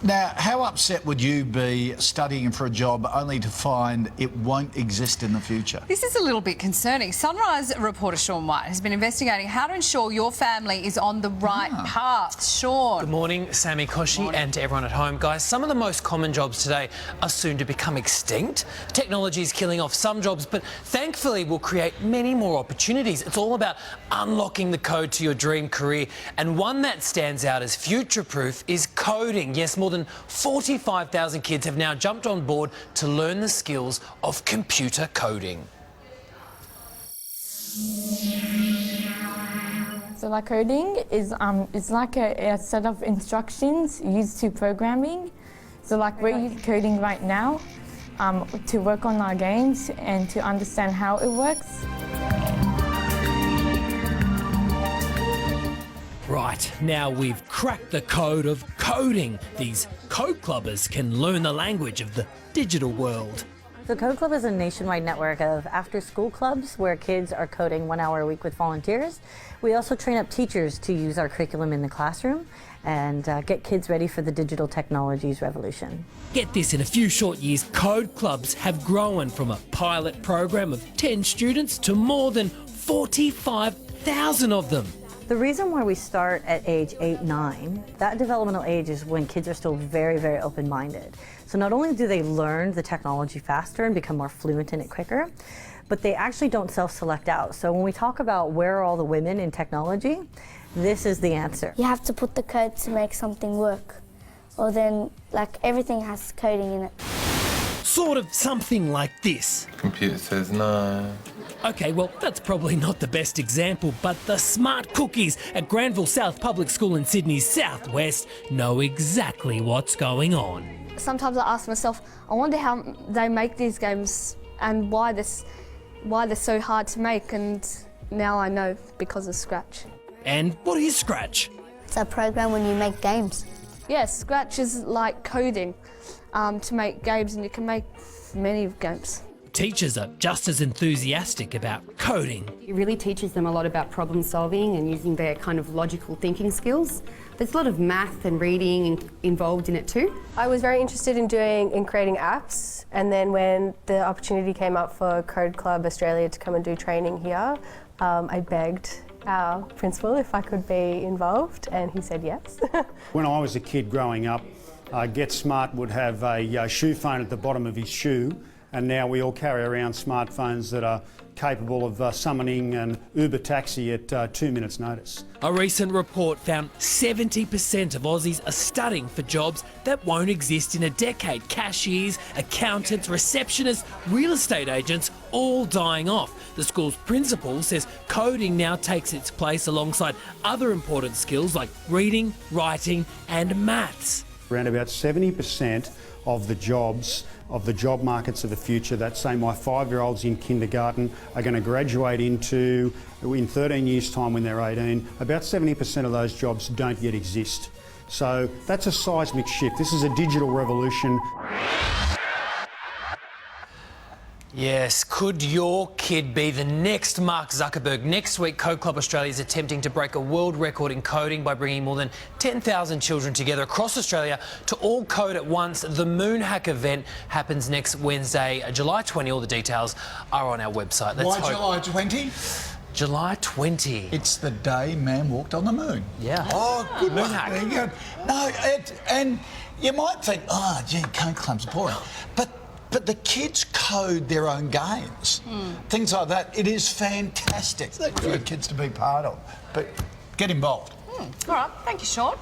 Now, how upset would you be studying for a job only to find it won't exist in the future? This is a little bit concerning. Sunrise reporter Sean White has been investigating how to ensure your family is on the right path. Sean. Good morning, Sammy, Kochie, and to everyone at home. Guys, some of the most common jobs today are soon to become extinct. Technology is killing off some jobs, but thankfully will create many more opportunities. It's all about unlocking the code to your dream career, and one that stands out as future-proof is coding. Yes, more than 45,000 kids have now jumped on board to learn the skills of computer coding. So like coding is it's like a set of instructions used to programming. So like we're using coding right now to work on our games and to understand how it works. Right, now we've cracked the code of coding. These code clubbers can learn the language of the digital world. The Code Club is a nationwide network of after-school clubs where kids are coding 1 hour a week with volunteers. We also train up teachers to use our curriculum in the classroom and get kids ready for the digital technologies revolution. Get this, in a few short years, code clubs have grown from a pilot program of 10 students to more than 45,000 of them. The reason why we start at age 8, 9, that developmental age is when kids are still very, very open-minded. So not only do they learn the technology faster and become more fluent in it quicker, but they actually don't self-select out. So when we talk about where are all the women in technology, this is the answer. You have to put the code to make something work, or then like everything has coding in it. Sort of something like this. Computer says no. OK, well, that's probably not the best example, but the smart cookies at Granville South Public School in Sydney's southwest know exactly what's going on. Sometimes I ask myself, I wonder how they make these games and why they're so hard to make, and now I know, because of Scratch. And what is Scratch? It's a program when you make games. Yes, Scratch is like coding to make games, and you can make many games. Teachers are just as enthusiastic about coding. It really teaches them a lot about problem solving and using their kind of logical thinking skills. There's a lot of math and reading involved in it too. I was very interested in creating apps, and then when the opportunity came up for Code Club Australia to come and do training here, I begged our principal if I could be involved, and he said yes. When I was a kid growing up, Get Smart would have a shoe phone at the bottom of his shoe, and now we all carry around smartphones that are capable of summoning an Uber taxi at 2 minutes' notice. A recent report found 70% of Aussies are studying for jobs that won't exist in a decade. Cashiers, accountants, receptionists, real estate agents, all dying off. The school's principal says coding now takes its place alongside other important skills like reading, writing and maths. Around about 70% of the jobs of the job markets of the future that, say, my 5-year-olds in kindergarten are going to graduate into in 13 years' time when they're 18, about 70% of those jobs don't yet exist. So that's a seismic shift. This is a digital revolution. Yes, could your kid be the next Mark Zuckerberg? Next week, Code Club Australia is attempting to break a world record in coding by bringing more than 10,000 children together across Australia to all code at once. The MOONHACK event happens next Wednesday, July 20. All the details are on our website. Why July 20? July 20. It's the day man walked on the moon. Yeah. Oh, good one. MOONHACK. There you go. No, and you might think, oh, gee, Code Club's boring. But the kids code their own games, things like that. It is fantastic for kids to be part of. But get involved. All right, thank you, Sean.